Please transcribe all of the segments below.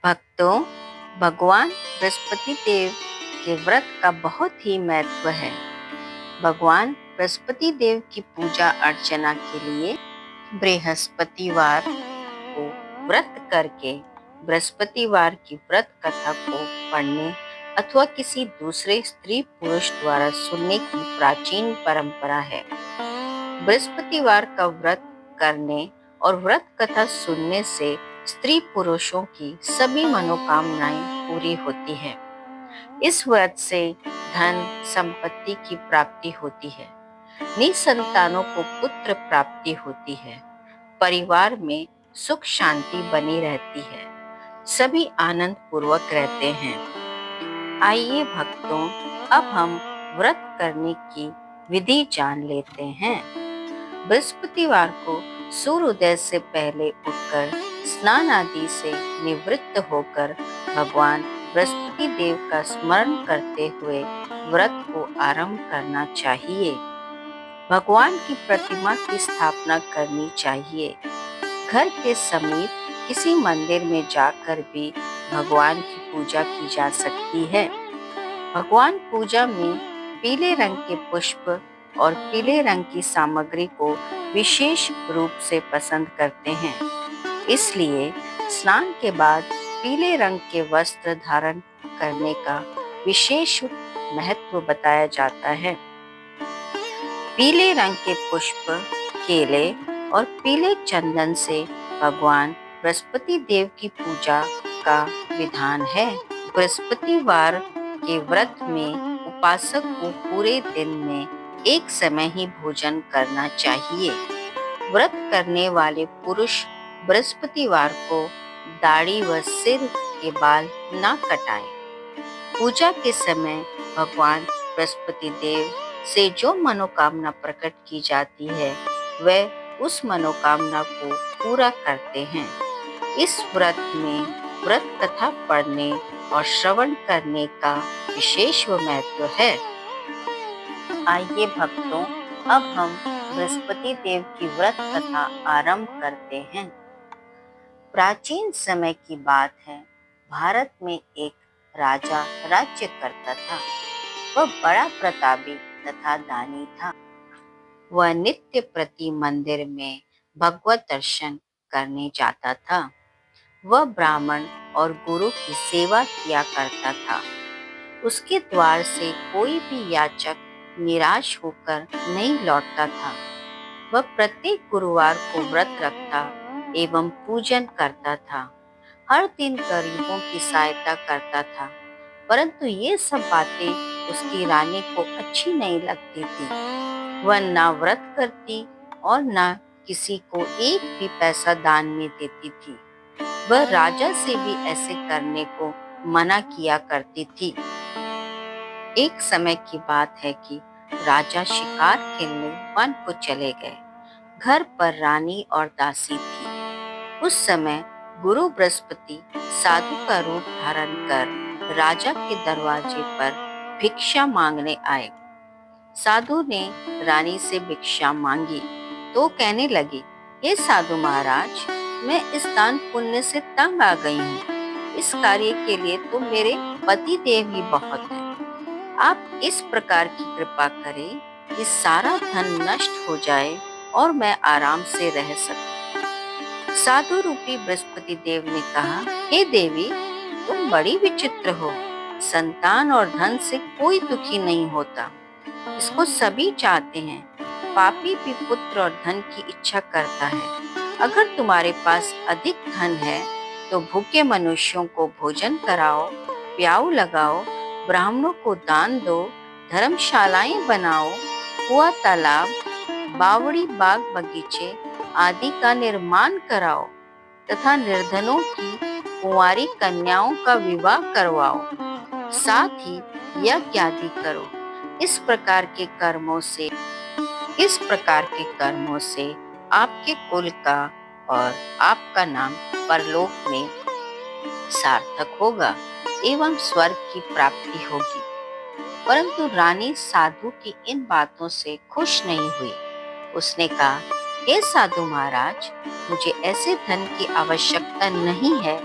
भक्तों, भगवान बृहस्पति देव के व्रत का बहुत ही महत्व है। भगवान बृहस्पति देव की पूजा अर्चना के लिए बृहस्पतिवार को व्रत करके बृहस्पतिवार की व्रत कथा को पढ़ने अथवा किसी दूसरे स्त्री पुरुष द्वारा सुनने की प्राचीन परंपरा है। बृहस्पतिवार का व्रत करने और व्रत कथा सुनने से स्त्री पुरुषों की सभी मनोकामनाएं पूरी होती है। इस व्रत से धन संपत्ति की प्राप्ति होती है, निसंतानों को पुत्र प्राप्ति होती है, परिवार में सुख शांति बनी रहती है, सभी आनंद पूर्वक रहते हैं। आइए भक्तों, अब हम व्रत करने की विधि जान लेते हैं। बृहस्पतिवार को सूर्योदय से पहले उठकर स्नान आदि से निवृत्त होकर भगवान बृहस्पति देव का स्मरण करते हुए व्रत को आरंभ करना चाहिए। भगवान की प्रतिमा की स्थापना करनी चाहिए। घर के समीप किसी मंदिर में जाकर भी भगवान की पूजा की जा सकती है। भगवान पूजा में पीले रंग के पुष्प और पीले रंग की सामग्री को विशेष रूप से पसंद करते हैं। इसलिए स्नान के बाद पीले रंग के वस्त्र धारण करने का विशेष महत्व बताया जाता है। पीले रंग के पुष्प, केले और पीले चंदन से भगवान बृहस्पति देव की पूजा का विधान है। बृहस्पतिवार के व्रत में उपासक को पूरे दिन में एक समय ही भोजन करना चाहिए। व्रत करने वाले पुरुष बृहस्पतिवार को दाढ़ी व सिर के बाल न कटाएं। पूजा के समय भगवान बृहस्पति देव से जो मनोकामना प्रकट की जाती है वह उस मनोकामना को पूरा करते हैं। इस व्रत में व्रत कथा पढ़ने और श्रवण करने का विशेष महत्व है। आइए भक्तों, अब हम बृहस्पति देव की व्रत कथा आरंभ करते हैं। प्राचीन समय की बात है। भारत में एक राजा राज्य करता था। वह बड़ा प्रतापी तथा दानी था। वह नित्य प्रति मंदिर में भगवत दर्शन करने जाता था। वह ब्राह्मण और गुरु की सेवा किया करता था। उसके द्वार से कोई भी याचक निराश होकर नहीं लौटता था। वह प्रत्येक गुरुवार को व्रत रखता एवं पूजन करता था। हर दिन गरीबों की सहायता करता था। परंतु ये सब बातें उसकी रानी को अच्छी नहीं लगती थी। वह ना व्रत करती और ना किसी को एक भी पैसा दान में देती थी। वह राजा से भी ऐसे करने को मना किया करती थी। एक समय की बात है कि राजा शिकार खेलने वन को चले गए। घर पर रानी और दासी थी। उस समय गुरु बृहस्पति साधु का रूप धारण कर राजा के दरवाजे पर भिक्षा मांगने आए। साधु ने रानी से भिक्षा मांगी तो कहने लगी, हे साधु महाराज, मैं इस दान पुण्य से तंग आ गई हूँ। इस कार्य के लिए तो मेरे पति देव ही बहुत है। आप इस प्रकार की कृपा करें कि सारा धन नष्ट हो जाए और मैं आराम से रह सकूं। साधु रूपी बृहस्पति देव ने कहा, हे देवी, तुम बड़ी विचित्र हो। संतान और धन से कोई दुखी नहीं होता। इसको सभी चाहते हैं। पापी भी पुत्र और धन की इच्छा करता है। अगर तुम्हारे पास अधिक धन है तो भूखे मनुष्यों को भोजन कराओ, प्याऊ लगाओ, ब्राह्मणों को दान दो, धर्मशालाएं बनाओ, कुआं तालाब, बावड़ी बाग बगीचे आदि का निर्माण कराओ तथा निर्धनों की कुंवारी कन्याओं का विवाह करवाओ। साथ ही यज्ञ आदि करो। इस प्रकार के कर्मों से आपके कुल का और आपका नाम परलोक में सार्थक होगा एवं स्वर्ग की प्राप्ति होगी। परंतु रानी साधु की इन बातों से खुश नहीं हुई। उसने कहा, हे साधु महाराज, मुझे ऐसे धन की आवश्यकता नहीं है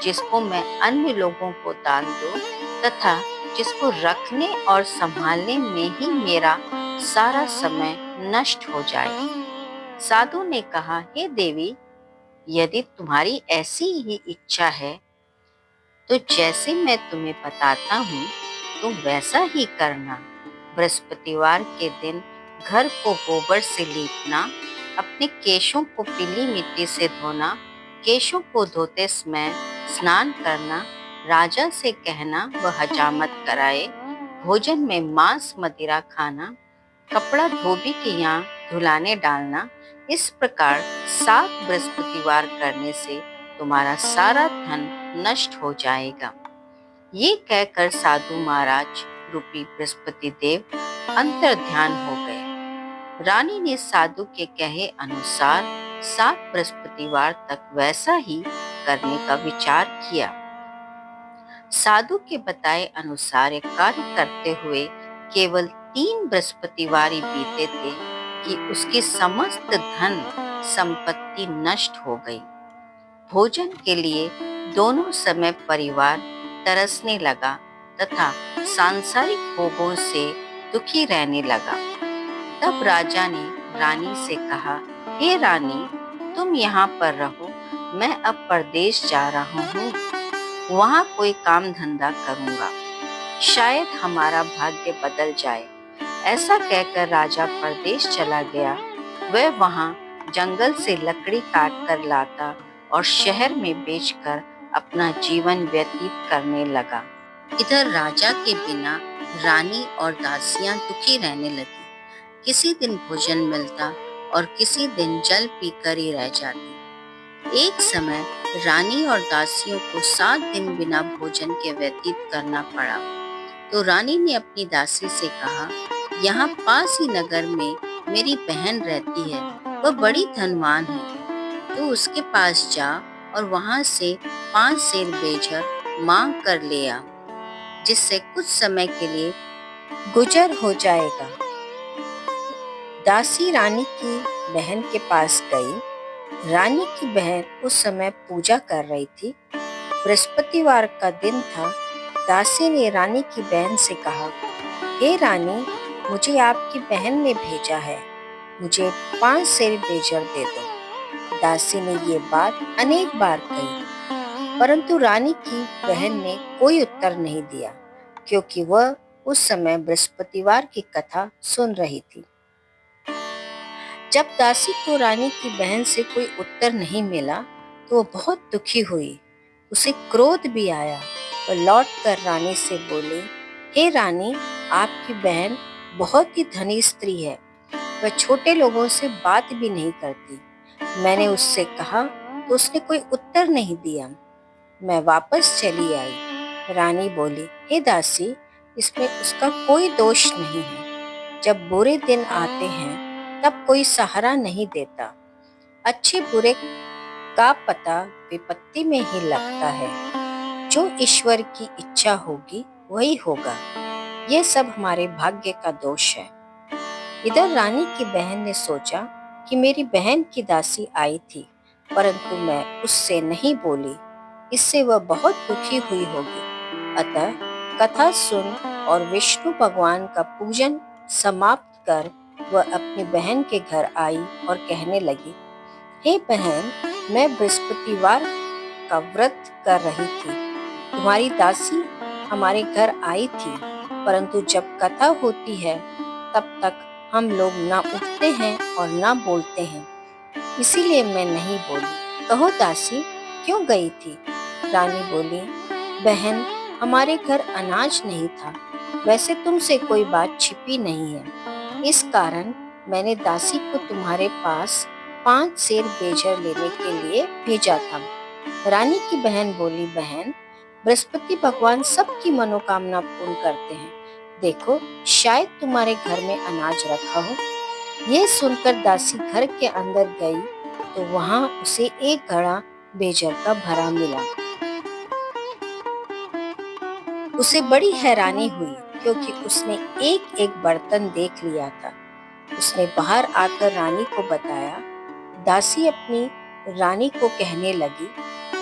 जिसको मैं अन्य लोगों को दान दूं तथा जिसको रखने और संभालने में ही मेरा सारा समय नष्ट हो जाए। साधु ने कहा, हे देवी, यदि तुम्हारी ऐसी ही इच्छा है तो जैसे मैं तुम्हें बताता हूँ तुम वैसा ही करना। बृहस्पतिवार के दिन घर को गोबर से लीपना, अपने केशों को पीली मिट्टी से धोना, केशों को धोते समय स्नान करना, राजा से कहना वह हजामत कराए, भोजन में मांस मदिरा खाना, कपड़ा धोबी के यहाँ धुलाने डालना। इस प्रकार 7 बृहस्पतिवार करने से तुम्हारा सारा धन नष्ट हो जाएगा। ये कहकर साधु महाराज रूपी बृहस्पति देव अंतर्ध्यान हो गए। रानी ने साधु के कहे अनुसार 7 बृहस्पतिवार तक वैसा ही करने का विचार किया। साधु के बताए अनुसार एक कार्य करते हुए केवल 3 बृहस्पतिवार ही बीते थे कि उसकी समस्त धन संपत्ति नष्ट हो गई। भोजन के लिए दोनों समय परिवार तरसने लगा तथा सांसारिक भोगों से दुखी रहने लगा। तब राजा ने रानी से कहा, हे रानी, तुम यहाँ पर रहो, मैं अब परदेश जा रहा हूँ, वहाँ कोई काम धंधा करूँगा, शायद हमारा भाग्य बदल जाए। ऐसा कहकर राजा परदेश चला गया। वह वहाँ जंगल से लकड़ी काट कर लाता और शहर में बेचकर अपना जीवन व्यतीत करने लगा। इधर राजा के बिना रानी और दासियां दुखी रहने लगी। किसी दिन भोजन मिलता और किसी दिन जल पीकर ही रह जाती। एक समय रानी और दासियों को 7 दिन बिना भोजन के व्यतीत करना पड़ा। तो रानी ने अपनी दासी से कहा, यहाँ पास ही नगर में मेरी बहन रहती है, वह बड़ी धनवान है, तो उसके पास जा और वहां से 5 सेर बेजर मांग कर ले आ, जिससे कुछ समय के लिए गुजर हो जाएगा। दासी रानी की बहन के पास गई। रानी की बहन उस समय पूजा कर रही थी। बृहस्पतिवार का दिन था। दासी ने रानी की बहन से कहा, हे रानी, मुझे आपकी बहन ने भेजा है, मुझे 5 सेर बेजर दे दो। दासी ने ये बात अनेक बार कही, परंतु रानी की बहन ने कोई उत्तर नहीं दिया, क्योंकि वह उस समय बृहस्पतिवार की कथा सुन रही थी। जब दासी को रानी की बहन से कोई उत्तर नहीं मिला तो वो बहुत दुखी हुई। उसे क्रोध भी आया। वह लौट कर रानी से बोली, हे रानी, आपकी बहन बहुत ही धनी स्त्री है, वह छोटे लोगों से बात भी नहीं करती। मैंने उससे कहा तो उसने कोई उत्तर नहीं दिया। मैं वापस चली आई। रानी बोली, हे दासी, इसमें उसका कोई दोष नहीं है। जब बुरे दिन आते हैं तब कोई सहारा नहीं देता। अच्छे बुरे का पता विपत्ति में ही लगता है। जो ईश्वर की इच्छा होगी वही होगा। यह सब हमारे भाग्य का दोष है। इधर रानी की बहन ने सोचा कि मेरी बहन की दासी आई थी, परंतु मैं उससे नहीं बोली, इससे वह बहुत दुखी हुई होगी। अतः कथा सुन और विष्णु भगवान का पूजन समाप्त कर वह अपनी बहन के घर आई और कहने लगी, हे बहन, मैं बृहस्पतिवार का व्रत कर रही थी। तुम्हारी दासी हमारे घर आई थी, परंतु जब कथा होती है तब तक हम लोग ना उठते हैं और ना बोलते हैं, इसीलिए मैं नहीं बोली। कहो दासी, क्यों गई थी? रानी बोली, बहन, हमारे घर अनाज नहीं था। वैसे तुमसे कोई बात छिपी नहीं है, इस कारण मैंने दासी को तुम्हारे पास 5 सेर बेजर लेने के लिए भेजा था। रानी की बहन बोली, बहन, बृहस्पति भगवान सबकी मनोकामना पूर्ण करते हैं। देखो, शायद तुम्हारे घर में अनाज रखा हो। यह सुनकर दासी घर के अंदर गई तो वहां उसे एक घड़ा बेजर का भरा मिला। उसे बड़ी हैरानी हुई, क्योंकि उसने एक एक बर्तन देख लिया था। उसने बाहर आकर रानी को बताया। दासी अपनी रानी को कहने लगी,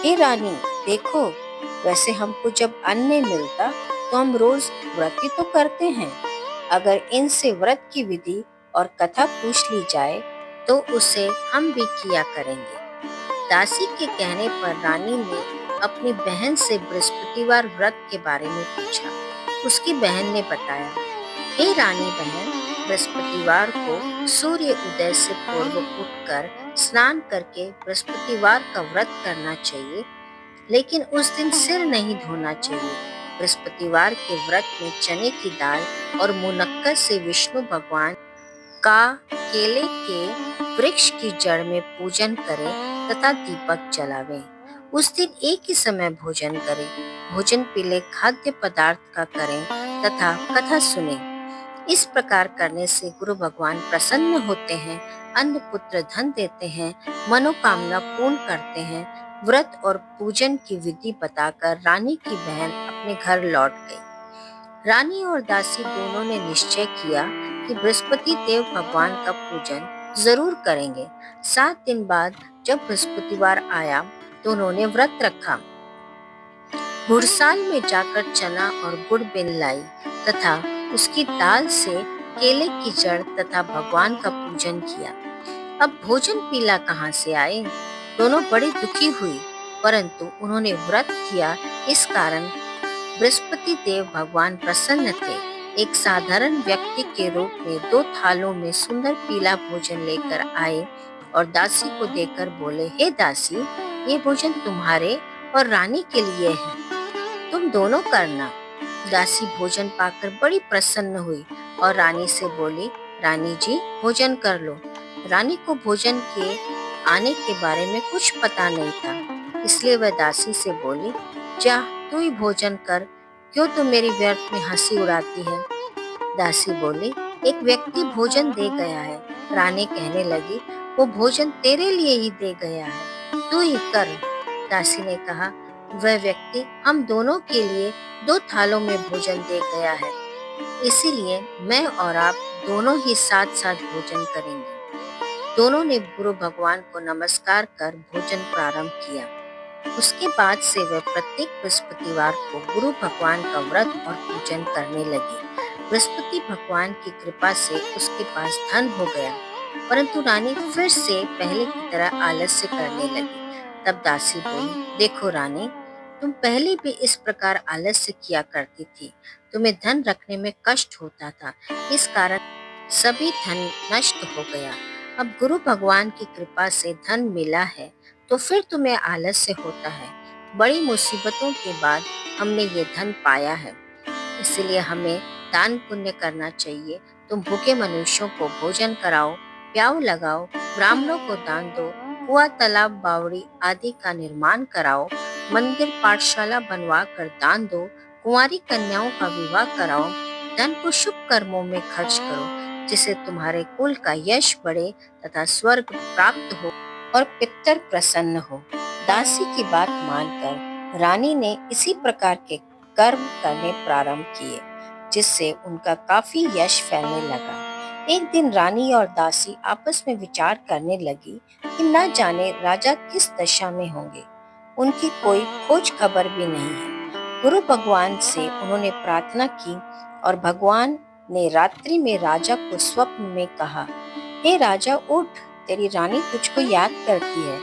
हे रानी, देखो, वैसे हमको जब अन्न नहीं मिलता तो हम रोज व्रत ही तो करते हैं। अगर इनसे व्रत की विधि और कथा पूछ ली जाए तो उसे हम भी किया करेंगे। दासी के कहने पर रानी ने अपनी बहन से बृहस्पतिवार व्रत के बारे में पूछा। उसकी बहन ने बताया, हे रानी बहन, बृहस्पतिवार को सूर्य उदय से पूर्व उठकर स्नान करके बृहस्पतिवार का व्रत करना चाहिए, लेकिन उस दिन सिर नहीं धोना चाहिए। बृहस्पतिवार के व्रत में चने की दाल और मुनक्कर से विष्णु भगवान का केले के वृक्ष की जड़ में पूजन करें तथा दीपक जलावें। उस दिन एक ही समय भोजन करें। भोजन पीले खाद्य पदार्थ का करें तथा कथा सुने। इस प्रकार करने से गुरु भगवान प्रसन्न होते हैं, अन्न पुत्र धन देते हैं, मनोकामना पूर्ण करते हैं। व्रत और पूजन की विधि बताकर रानी की बहन अपने घर लौट गई। रानी और दासी दोनों ने निश्चय किया कि बृहस्पति देव भगवान का पूजन जरूर करेंगे। 7 दिन बाद जब बृहस्पतिवार आया तो उन्होंने व्रत रखा। घुड़साल में जाकर चना और गुड़ बिन लाई तथा उसकी दाल से केले की जड़ तथा भगवान का पूजन किया। अब भोजन पीला कहाँ से आए? दोनों बड़ी दुखी हुई, परंतु उन्होंने व्रत किया, इस कारण बृहस्पति देव भगवान प्रसन्न थे। एक साधारण व्यक्ति के रूप में 2 थालों में सुंदर पीला भोजन लेकर आए और दासी को देकर बोले, हे दासी, ये भोजन तुम्हारे और रानी के लिए है, तुम दोनों करना। दासी भोजन पाकर बड़ी प्रसन्न हुई और रानी से बोली, रानी जी, भोजन कर लो। रानी को भोजन के आने के बारे में कुछ पता नहीं था, इसलिए वह दासी से बोली, जा तू ही भोजन कर, क्यों तू मेरी व्यर्थ में हंसी उड़ाती है? दासी बोली, एक व्यक्ति भोजन दे गया है। रानी कहने लगी, वो भोजन तेरे लिए ही दे गया है, तू ही कर। दासी ने कहा, वह व्यक्ति हम दोनों के लिए 2 थालों में भोजन दे गया है, इसीलिए मैं और आप दोनों ही साथ साथ भोजन करेंगे। दोनों ने गुरु भगवान को नमस्कार कर भोजन प्रारंभ किया। उसके बाद से वह प्रत्येक बृहस्पतिवार को गुरु भगवान का व्रत और पूजन करने लगी। बृहस्पति भगवान की कृपा से उसके पास धन हो गया, परंतु रानी फिर से पहले की तरह आलस्य करने लगी। तब दासी बोली, देखो रानी, तुम पहले भी इस प्रकार आलस्य किया करती थी। तुम्हें धन रखने में कष्ट होता था, इस कारण सभी धन नष्ट हो गया। अब गुरु भगवान की कृपा से धन मिला है तो फिर तुम्हें आलस्य होता है। बड़ी मुसीबतों के बाद हमने ये धन पाया है, इसलिए हमें दान पुण्य करना चाहिए। तुम भूखे मनुष्यों को भोजन कराओ, प्याऊ लगाओ, ब्राह्मणों को दान दो, कुआं, तालाब, बावड़ी आदि का निर्माण कराओ, मंदिर, पाठशाला बनवा कर दान दो, कुंवारी कन्याओं का विवाह कराओ, धन को शुभ कर्मों में खर्च करो, जिससे तुम्हारे कुल का यश बढ़े तथा स्वर्ग प्राप्त हो और पितर प्रसन्न हो। दासी की बात मानकर रानी ने इसी प्रकार के कर्म करने प्रारंभ किए, जिससे उनका काफी यश फैलने लगा। एक दिन रानी और दासी आपस में विचार करने लगी कि न जाने राजा किस दशा में होंगे। उनकी कोई खोज खबर भी नहीं है। गुरु भगवान से उन्होंने प्रार्थना की और भगवान ने रात्रि में राजा को स्वप्न में कहा, हे राजा, उठ, तेरी रानी तुझको याद करती है,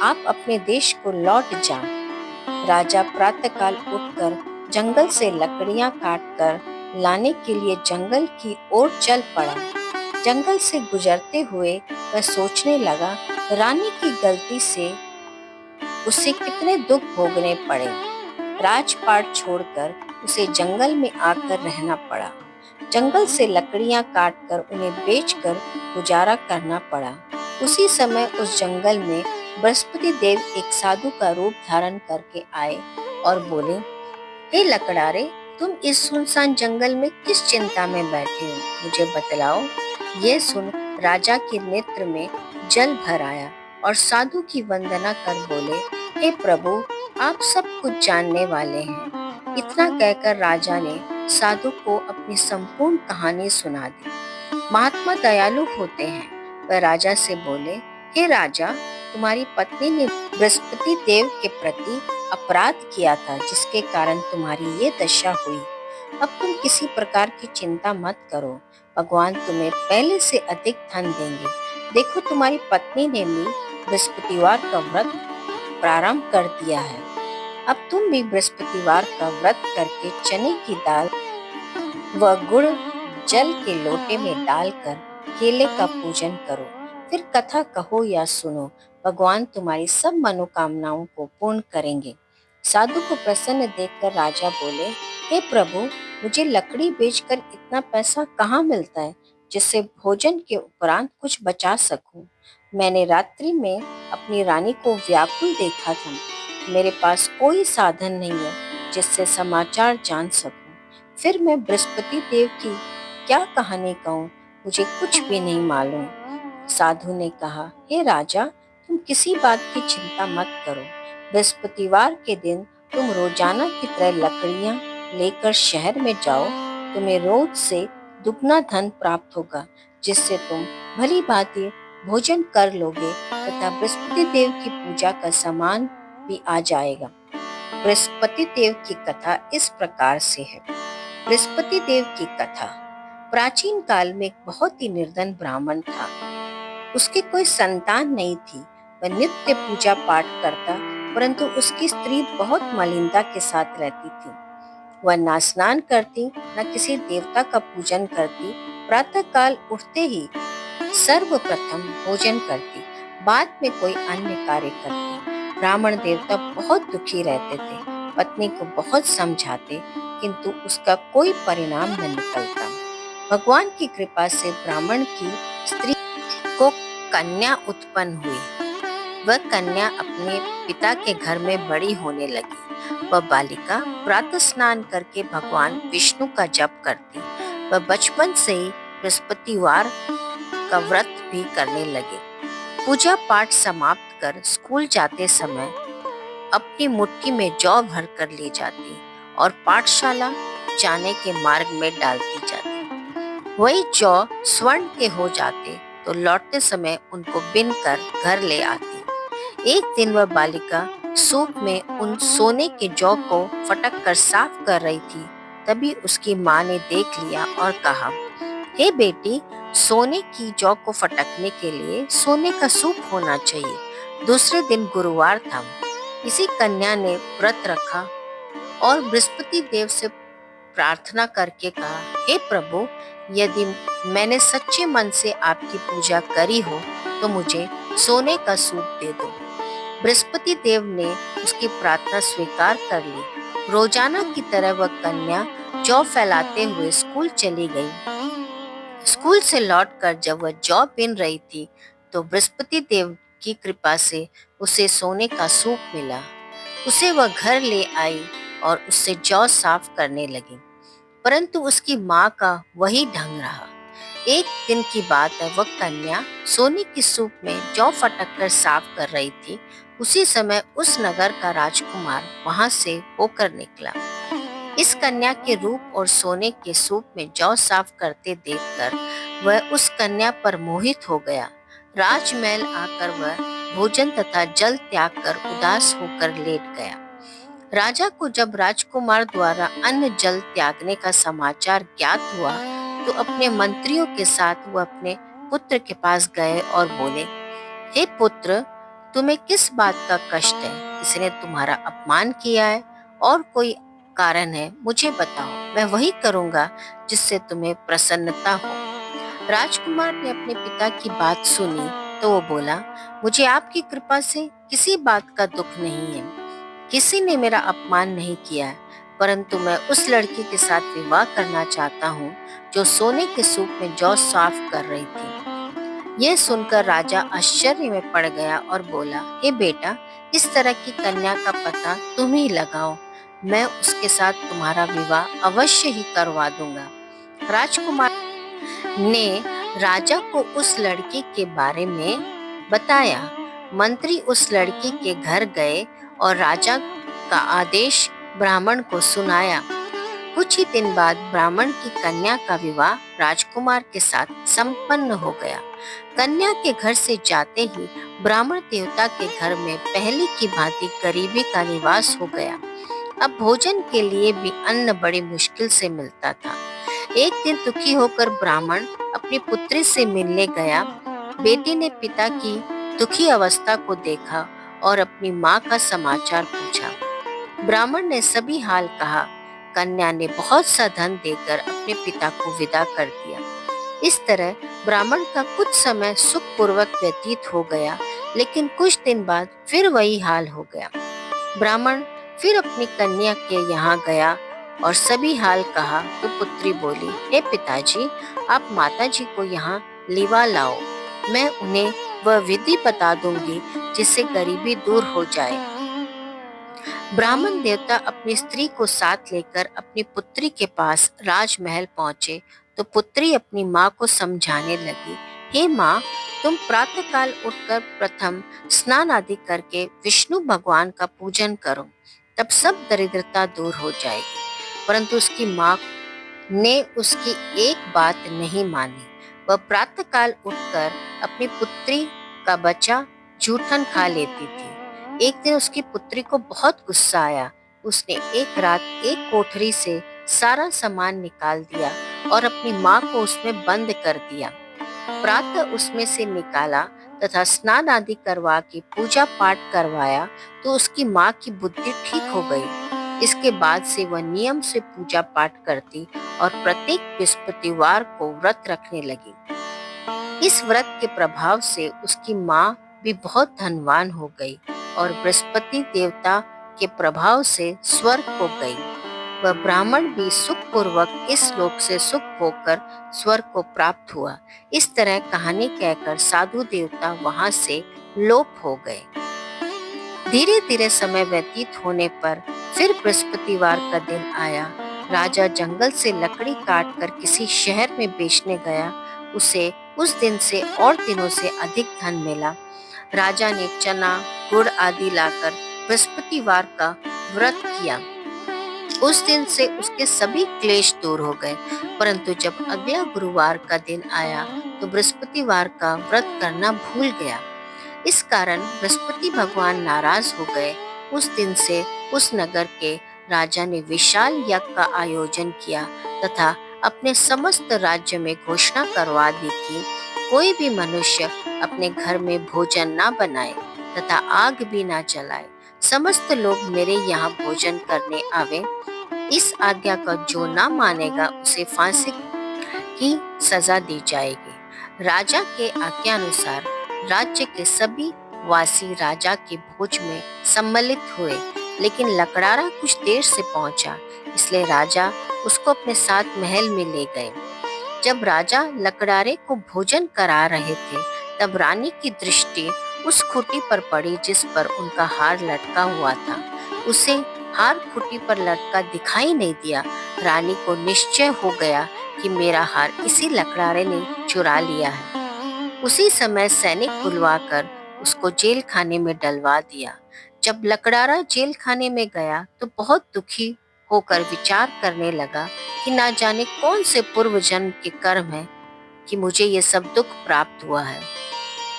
आप अपने देश को लौट जा। राजा प्रातःकाल उठकर जंगल से लकड़ियां काटकर लाने के लिए जंगल की ओर चल पड़ा। जंगल से गुजरते हुए वह सोचने लगा, रानी की गलती से उसे कितने दुख भोगने पड़े। राजपाट छोड़कर उसे जंगल में आकर रहना पड़ा। जंगल से लकड़ियां काटकर उन्हें बेचकर गुजारा करना पड़ा। उसी समय उस जंगल में बृहस्पति देव एक साधु का रूप धारण करके आए और बोले, हे लकड़ारे, तुम इस सुनसान जंगल में किस चिंता में बैठे हो, मुझे बतलाओ। यह सुन राजा के नेत्र में जल भर आया और साधु की वंदना कर बोले, हे प्रभु, आप सब कुछ जानने वाले हैं। इतना कहकर राजा ने साधु को अपनी संपूर्ण कहानी सुना दी। महात्मा दयालु होते हैं। वह राजा से बोले, हे राजा, तुम्हारी पत्नी ने बृहस्पति देव के प्रति अपराध किया था जिसके कारण तुम्हारी ये दशा हुई। अब तुम किसी प्रकार की चिंता मत करो, भगवान तुम्हें पहले से अधिक धन देंगे। देखो, तुम्हारी पत्नी ने भी बृहस्पतिवार का व्रत प्रारंभ कर दिया है। अब तुम भी बृहस्पतिवार का व्रत करके चने की दाल व गुड़ जल के लोटे में डालकर केले का पूजन करो। फिर कथा कहो या सुनो, भगवान तुम्हारी सब मनोकामनाओं को पूर्ण करेंगे। साधु को प्रसन्न देखकर राजा बोले, हे प्रभु, मुझे लकड़ी बेचकर इतना पैसा कहाँ मिलता है जिससे भोजन के उपरांत कुछ बचा सकूं? मैंने रात्रि में अपनी रानी को व्याकुल देखा था। मेरे पास कोई साधन नहीं है जिससे समाचार जान सकूं। फिर मैं बृहस्पति देव की क्या कहानी कहूँ, मुझे कुछ भी नहीं मालूम। साधु ने कहा, हे राजा, तुम किसी बात की चिंता मत करो। बृहस्पतिवार के दिन तुम रोजाना की तरह लकड़ियां लेकर शहर में जाओ। तुम्हें रोज से दुगना धन प्राप्त होगा, जिससे तुम भली भांति भोजन कर लोगे तथा बृहस्पति देव की पूजा का सामान भी आ जाएगा। बृहस्पति देव की कथा इस प्रकार से है। बृहस्पति देव की कथा। प्राचीन काल में एक बहुत ही निर्धन ब्राह्मण था। उसकी कोई संतान नहीं थी। वह नित्य पूजा पाठ करता, परंतु उसकी स्त्री बहुत मलिनता के साथ रहती थी। वह ना स्नान करती, न किसी देवता का पूजन करती। प्रातः काल उठते ही सर्वप्रथम भोजन करती, बाद में कोई अन्य कार्य करती। ब्राह्मण देवता बहुत दुखी रहते थे। पत्नी को बहुत समझाते, किंतु उसका कोई परिणाम न निकलता। भगवान की कृपा से ब्राह्मण की स्त्री को कन्या उत्पन्न हुई। वह कन्या अपने पिता के घर में बड़ी होने लगी। वह बालिका प्रातः स्नान करके भगवान विष्णु का जप करती। वह बचपन से ही बृहस्पतिवार का व्रत भी करने लगे। पूजा पाठ समाप्त कर स्कूल जाते समय अपनी मुट्ठी में जौ भर कर ले जाती और पाठशाला जाने के मार्ग में डालती जाती। वही जौ स्वर्ण के हो जाते तो लौटते समय उनको बिन कर घर ले आती। एक दिन वह बालिका सूप में उन सोने के जौ को फटक कर साफ कर रही थी। तभी उसकी माँ ने देख लिया और कहा, हे बेटी, सोने की जौ को फटकने के लिए सोने का सूप होना चाहिए। दूसरे दिन गुरुवार था। इसी कन्या ने व्रत रखा और बृहस्पति देव से प्रार्थना करके कहा, हे प्रभु, यदि मैंने सच्चे मन से आपकी पूजा करी हो तो मुझे सोने का सूप दे दो। बृहस्पति देव ने उसकी प्रार्थना स्वीकार कर ली। रोजाना की तरह वह कन्या जौ फैलाते हुए स्कूल चली गई। स्कूल से लौटकर जब वह जौ बीन रही थी तो बृहस्पति देव की कृपा से उसे सोने का सूप मिला। उसे वह घर ले आई और उससे जौ साफ करने लगी, परंतु उसकी माँ का वही ढंग रहा। एक दिन की बात है, वह कन्या सोने की सूप में जौ फटक कर साफ कर रही थी। उसी समय उस नगर का राजकुमार वहां से होकर निकला। इस कन्या के रूप और सोने के सूप में जौ साफ करते देखकर वह उस कन्या पर मोहित हो गया। राजमहल आकर वह भोजन तथा जल त्याग कर उदास होकर लेट गया। राजा को जब राजकुमार द्वारा अन्न जल त्यागने का समाचार ज्ञात हुआ तो अपने मंत्रियों के साथ वह अपने पुत्र के पास गए और बोले, हे पुत्र, तुम्हें किस बात का कष्ट है? किसने तुम्हारा अपमान किया है और कोई कारण है? मुझे बताओ, मैं वही करूंगा जिससे तुम्हें प्रसन्नता हो। राजकुमार ने अपने पिता की बात सुनी तो वो बोला, मुझे आपकी कृपा से किसी बात का दुख नहीं है। किसी ने मेरा अपमान नहीं किया है, परंतु मैं उस लड़की के साथ विवाह करना चाहता हूँ जो सोने के सूप में जौ साफ कर रही थी। यह सुनकर राजा आश्चर्य में पड़ गया और बोला, हे बेटा, इस तरह की कन्या का पता तुम ही लगाओ। मैं उसके साथ तुम्हारा विवाह अवश्य ही करवा दूंगा। राजकुमार ने राजा को उस लड़की के बारे में बताया। मंत्री उस लड़की के घर गए और राजा का आदेश ब्राह्मण को सुनाया। कुछ ही दिन बाद ब्राह्मण की कन्या का विवाह राजकुमार के साथ संपन्न हो गया। कन्या के घर से जाते ही ब्राह्मण देवता के घर में पहले की भांति गरीबी का निवास हो गया। अब भोजन के लिए भी अन्न बड़ी मुश्किल से मिलता था। एक दिन दुखी होकर ब्राह्मण अपनी पुत्री से मिलने गया। बेटी ने पिता की दुखी अवस्था को देखा और अपनी माँ का समाचार पूछा। ब्राह्मण ने सभी हाल कहा। कन्या ने बहुत सा धन देकर अपने पिता को विदा कर दिया। इस तरह ब्राह्मण का कुछ समय सुखपूर्वक व्यतीत हो गया, लेकिन कुछ दिन बाद फिर वही हाल हो गया। ब्राह्मण फिर अपनी कन्या के यहाँ गया और सभी हाल कहा तो पुत्री बोली, हे पिताजी, आप माताजी को यहाँ लिवा लाओ। मैं उन्हें वह विधि बता दूंगी जिससे गरीबी दूर हो जाए। ब्राह्मण देवता अपनी स्त्री को साथ लेकर अपनी पुत्री के पास राजमहल पहुंचे तो पुत्री अपनी माँ को समझाने लगी, हे माँ, तुम प्रातःकाल उठकर प्रथम स्नान आदि करके विष्णु भगवान का पूजन करो, तब सब दरिद्रता दूर हो जाएगी। परंतु उसकी माँ ने उसकी एक बात नहीं मानी। वह प्रातःकाल उठकर अपनी पुत्री का बचा जूठन खा लेती थी। एक दिन उसकी पुत्री को बहुत गुस्सा आया। उसने एक रात एक कोठरी से सारा सामान निकाल दिया और अपनी माँ को उसमें बंद कर दिया। प्रातः उसमें से निकाला तथा स्नान आदि करवा के पूजा पाठ करवाया तो उसकी माँ की बुद्धि ठीक हो गई। इसके बाद से वह नियम से पूजा पाठ करती और प्रत्येक बृहस्पतिवार को व्रत रखने लगी। इस व्रत के प्रभाव से उसकी माँ भी बहुत धनवान हो गई और बृहस्पति देवता के प्रभाव से स्वर्ग को गई। वह ब्राह्मण भी सुखपूर्वक इस लोक से सुख होकर स्वर्ग को प्राप्त हुआ। इस तरह कहानी कहकर साधु देवता वहां से लोप हो गए। धीरे धीरे समय व्यतीत होने पर फिर बृहस्पतिवार का दिन आया। राजा जंगल से लकड़ी काटकर किसी शहर में बेचने गया। उसे उस दिन से और दिनों से अधिक धन मिला। राजा ने चना, गुड़ आदि लाकर बृहस्पतिवार का व्रत किया। उस दिन से उसके सभी क्लेश दूर हो गए। परंतु जब अगला गुरुवार का दिन आया तो बृहस्पतिवार का व्रत करना भूल गया। इस कारण बृहस्पति भगवान नाराज हो गए। उस दिन से उस नगर के राजा ने विशाल यज्ञ का आयोजन किया तथा अपने समस्त राज्य में घोषणा करवा दी कि कोई भी मनुष्य अपने घर में भोजन ना बनाए तथा आग भी ना जलाए। समस्त लोग मेरे यहाँ भोजन करने आवे। इस आज्ञा का जो ना मानेगा उसे फांसी की सजा दी जाएगी। राजा के आज्ञानुसार राज्य के सभी वासी राजा के भोज में सम्मिलित हुए, लेकिन लकड़ारा कुछ देर से पहुंचा, इसलिए राजा उसको अपने साथ महल में ले गए। जब राजा लकड़ारे को भोजन करा रहे थे तब रानी की दृष्टि उस खूंटी पर पड़ी जिस पर उनका हार लटका हुआ था। उसे हार खूंटी पर लटका दिखाई नहीं दिया। रानी को निश्चय हो गया कि मेरा हार इसी लकड़ारे ने चुरा लिया है। उसी समय सैनिक बुलवाकर उसको जेल खाने में डलवा दिया। जब लकड़ारा जेल खाने में गया तो बहुत दुखी होकर विचार करने लगा कि ना जाने कौन से पूर्व जन्म के कर्म है कि मुझे ये सब दुख प्राप्त हुआ है,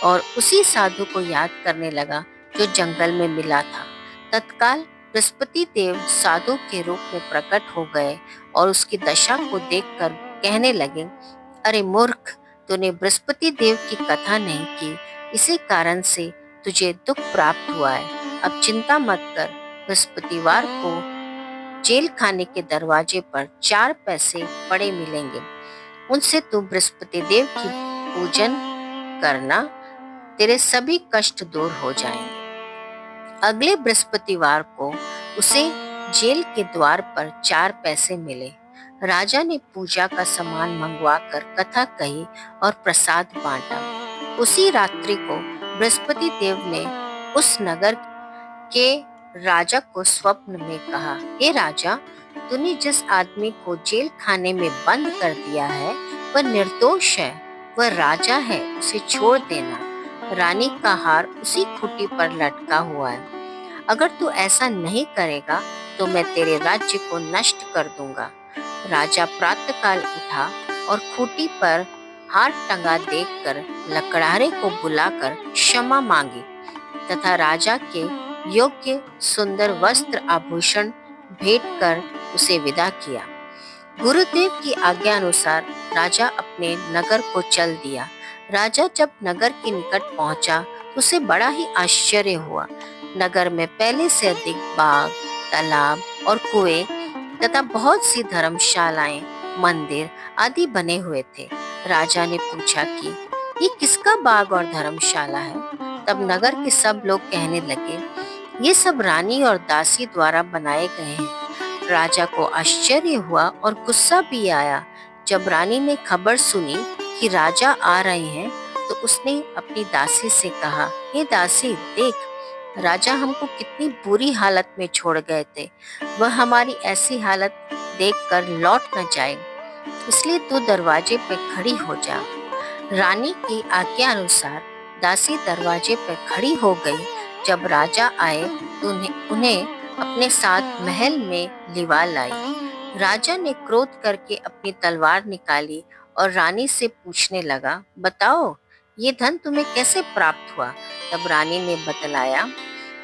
और उसी साधु को याद करने लगा जो जंगल में मिला था। तत्काल बृहस्पति देव साधु के रूप में प्रकट हो गए और उसकी दशा को देखकर कहने लगे, अरे मूर्ख, तूने बृहस्पति देव की कथा नहीं की, इसी कारण से तुझे दुख प्राप्त हुआ है। अब चिंता मत कर, बृहस्पतिवार को जेल खाने के दरवाजे पर 4 पैसे पड़े मिलेंगे, उनसे तू बृहस्पति देव की पूजन करना, तेरे सभी कष्ट दूर हो जाएंगे। अगले बृहस्पतिवार को उसे जेल के द्वार पर 4 पैसे मिले। राजा ने पूजा का सामान मंगवाकर कथा कही और प्रसाद बांटा। उसी रात्रि को बृहस्पति देव ने उस नगर के राजा को स्वप्न में कहा, हे राजा, तूने जिस आदमी को जेल खाने में बंद कर दिया है वह निर्दोष है, वह राजा है, उसे छोड़ देना। रानी का हार उसी खूंटी पर लटका हुआ है। अगर तू ऐसा नहीं करेगा तो मैं तेरे राज्य को नष्ट कर दूंगा। राजा प्रातःकाल उठा और खूंटी पर हाथ टंगा देखकर लकड़हारे को बुलाकर क्षमा मांगी तथा राजा के योग्य सुंदर वस्त्र आभूषण भेंट कर उसे विदा किया। गुरुदेव की आज्ञा अनुसार राजा अपने नगर को चल दिया। राजा जब नगर के निकट पहुंचा तो उसे बड़ा ही आश्चर्य हुआ। नगर में पहले से अधिक बाग, तालाब और कुएं तथा बहुत सी धर्मशालाएं, मंदिर आदि बने हुए थे। राजा ने पूछा कि ये किसका बाग और धर्मशाला है? तब नगर के सब लोग कहने लगे, ये सब रानी और दासी द्वारा बनाए गए हैं। राजा को आश्चर्य हुआ और गुस्सा भी आया। जब रानी ने खबर सुनी कि राजा आ रहे हैं तो उसने अपनी दासी से कहा, हे दासी देख, राजा हमको कितनी बुरी हालत में छोड़ गए थे। वह हमारी ऐसी हालत देखकर लौट न जाए, इसलिए तू दरवाजे पे खड़ी हो जा। रानी की आज्ञा अनुसार दासी दरवाजे पर खड़ी हो गई। जब राजा आए तो उन्हें अपने साथ महल में लिवा लाई। राजा ने क्रोध करके अपनी तलवार निकाली और रानी से पूछने लगा, बताओ ये धन तुम्हें कैसे प्राप्त हुआ? तब रानी ने बतलाया,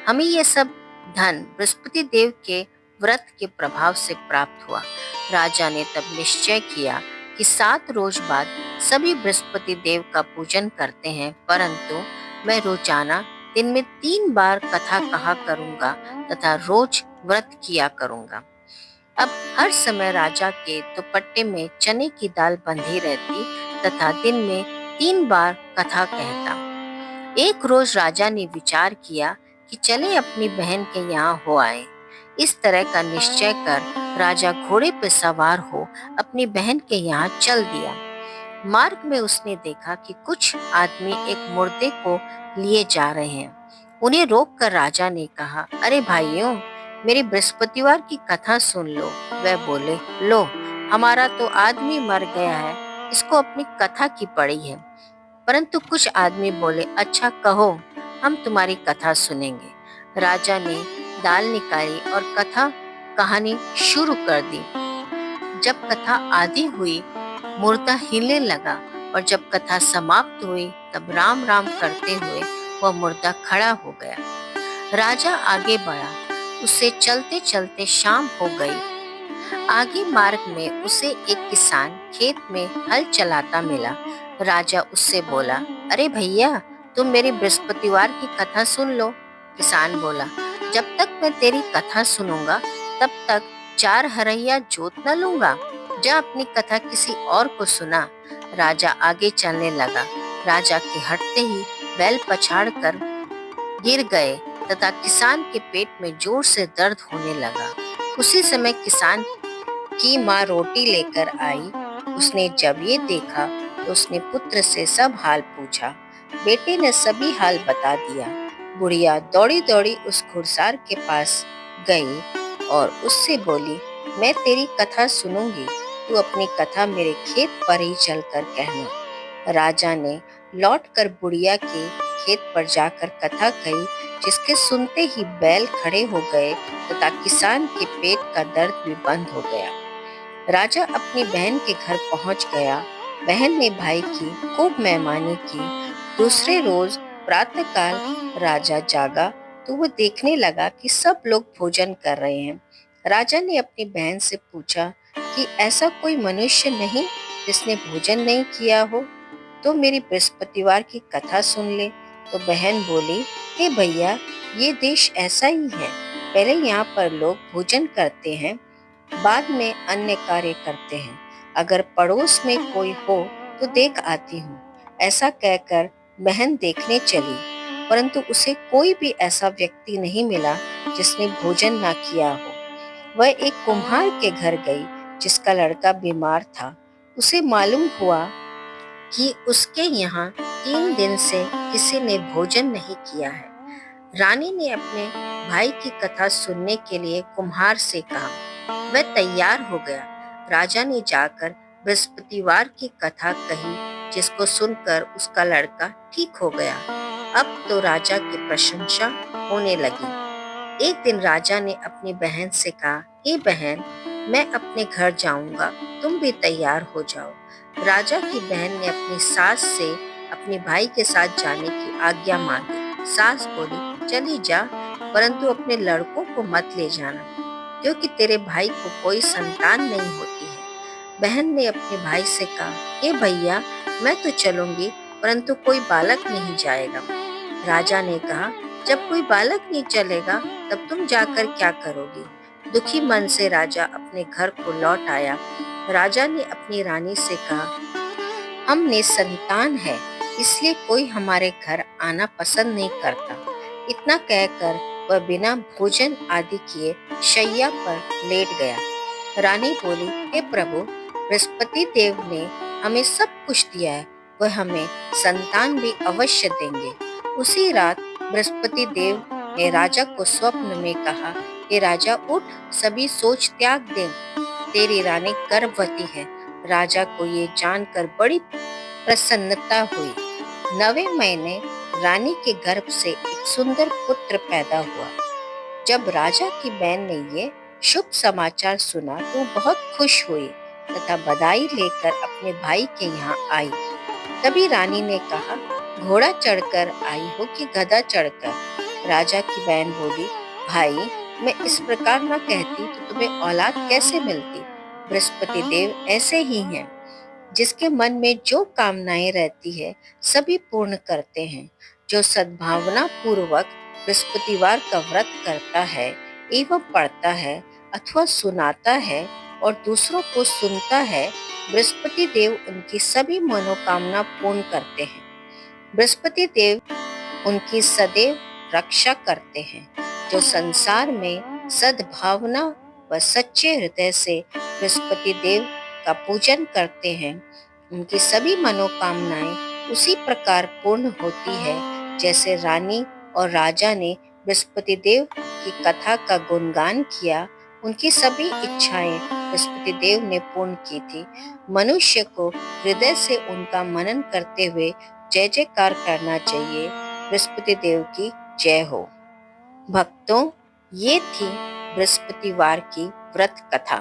हमें ये सब धन बृहस्पति देव के व्रत के प्रभाव से प्राप्त हुआ। राजा ने तब निश्चय किया कि 7 रोज बाद सभी बृहस्पति देव का पूजन करते हैं, परंतु मैं रोजाना दिन में 3 बार कथा कहा करूंगा तथा रोज व्रत किया करूंगा। अब हर समय राजा के दुपट्टे में चने की दाल बंधी रहती तथा दिन में 3 बार कथा कहता। एक रोज राजा ने विचार किया कि चले अपनी बहन के यहाँ हो आए। इस तरह का निश्चय कर राजा घोड़े पर सवार हो अपनी बहन के यहाँ चल दिया। मार्ग में उसने देखा कि कुछ आदमी एक मुर्दे को लिए जा रहे हैं। उन्हें रोककर राजा ने कहा, अरे भाइयों, मेरी बृहस्पतिवार की कथा सुन लो। वह बोले, लो, हमारा तो आदमी मर गया है, इसको अपनी कथा की पड़ी है। परंतु कुछ आदमी बोले, अच्छा कहो, हम तुम्हारी कथा सुनेंगे। राजा ने दाल निकाली और कथा कहानी शुरू कर दी। जब कथा आधी हुई, मुर्दा हिलने लगा और जब कथा समाप्त हुई तब राम राम करते हुए वह मुर्दा खड़ा हो गया। राजा आगे बढ़ा। उसे चलते चलते शाम हो गई। आगे मार्ग में उसे एक किसान खेत में हल चलाता मिला। राजा उससे बोला, अरे भैया, तुम मेरी बृहस्पतिवार की कथा सुन लो। किसान बोला, जब तक मैं तेरी कथा सुनूंगा तब तक 4 हरैया जोत न लूंगा। जा अपनी कथा किसी और को सुना। राजा आगे चलने लगा। राजा के हटते ही बैल पछाड़ कर गिर गए तथा किसान के पेट में जोर से दर्द होने लगा। उसी समय किसान की माँ रोटी लेकर आई। उसने जब ये देखा तो उसने पुत्र से सब हाल पूछा। बेटे ने सभी हाल बता दिया। बुढ़िया दौड़ी दौड़ी उस घुड़सवार के पास गई और उससे बोली, मैं तेरी कथा सुनूंगी, तू अपनी कथा मेरे खेत पर ही चलकर कहना। राजा ने लौटकर बुढ़िया के खेत पर जाकर कथा कही, जिसके सुनते ही बैल खड़े हो गए तथा किसान के पेट का दर्द भी बंद हो गया। राजा अपनी बहन के घर पहुंच गया। बहन ने भाई की खूब मेहमानी की। दूसरे रोज प्रातःकाल राजा जागा तो वह देखने लगा कि सब लोग भोजन कर रहे हैं। राजा ने अपनी बहन से पूछा कि ऐसा कोई मनुष्य नहीं जिसने भोजन नहीं किया हो, तो मेरी बृहस्पतिवार की कथा सुन ले। तो बहन बोली, हे भैया, ये देश ऐसा ही है। पहले यहाँ पर लोग भोजन करते हैं, बाद में अन्य कार्य करते हैं। अगर पड़ोस में कोई हो तो देख आती हूँ। ऐसा कहकर बहन देखने चली, परंतु उसे कोई भी ऐसा व्यक्ति नहीं मिला जिसने भोजन ना किया हो। वह एक कुम्हार के घर गई जिसका लड़का बीमार था। उसे मालूम हुआ कि उसके यहाँ 3 दिन से किसी ने भोजन नहीं किया है। रानी ने अपने भाई की कथा सुनने के लिए कुम्हार से कहा। वह तैयार हो गया। राजा ने जाकर बृहस्पतिवार की कथा कही, जिसको सुनकर उसका लड़का ठीक हो गया। अब तो राजा की प्रशंसा होने लगी। एक दिन राजा ने अपनी बहन से कहा, हे बहन, मैं अपने घर जाऊंगा, तुम भी तैयार हो जाओ। राजा की बहन ने अपनी सास से अपने भाई के साथ जाने की आज्ञा मांगी। सास बोली, चली जा, परंतु अपने लड़कों को मत ले जाना, क्योंकि तेरे भाई को कोई संतान नहीं होती है। बहन ने अपने भाई से कहा, हे भैया, मैं तो चलूंगी, परंतु कोई बालक नहीं जाएगा। राजा ने कहा, जब कोई बालक नहीं चलेगा, तब तुम जाकर क्या करोगी? दुखी मन से राजा अपने घर को लौट आया। राजा ने अपनी रानी से कहा, हमने संतान है, इसलिए कोई हमारे घर आना पसंद नहीं करता। इतना कहकर वह बिना भोजन आदि किए शैया पर लेट गया। रानी बोली, हे प्रभु, बृहस्पति देव ने हमें सब कुछ दिया है, वह हमें संतान भी अवश्य देंगे। उसी रात बृहस्पति देव ने राजा को स्वप्न में कहा, हे राजा, उठ, सभी सोच त्याग दे, तेरी रानी गर्भवती है। राजा को ये जानकर बड़ी प्रसन्नता हुई। 9वें महीने रानी के गर्भ से एक सुंदर पुत्र पैदा हुआ। जब राजा की बहन ने ये शुभ समाचार सुना तो बहुत खुश हुई तथा बधाई लेकर अपने भाई के यहाँ आई। तभी रानी ने कहा, घोड़ा चढ़कर आई हो कि गधा चढ़कर? राजा की बहन बोली, भाई, मैं इस प्रकार न कहती तो तुम्हें औलाद कैसे मिलती? बृहस्पति देव ऐसे ही हैं, जिसके मन में जो कामनाएं रहती है सभी पूर्ण करते हैं। जो सद्भावना पूर्वक बृहस्पतिवार का व्रत करता है एवं पढ़ता है अथवा सुनाता है और दूसरों को सुनता है, बृहस्पति देव उनकी सभी मनोकामना पूर्ण करते हैं। बृहस्पति देव उनकी सदैव रक्षा करते हैं। जो संसार में सद्भावना व सच्चे हृदय से बृहस्पति देव का पूजन करते हैं, उनकी सभी मनोकामनाएं उसी प्रकार पूर्ण होती है जैसे रानी और राजा ने बृहस्पति देव की कथा का गुणगान किया। उनकी सभी इच्छाएं बृहस्पति देव ने पूर्ण की थी। मनुष्य को हृदय से उनका मनन करते हुए जय जयकार करना चाहिए। बृहस्पति देव की जय हो। भक्तों, ये थी बृहस्पतिवार की व्रत कथा।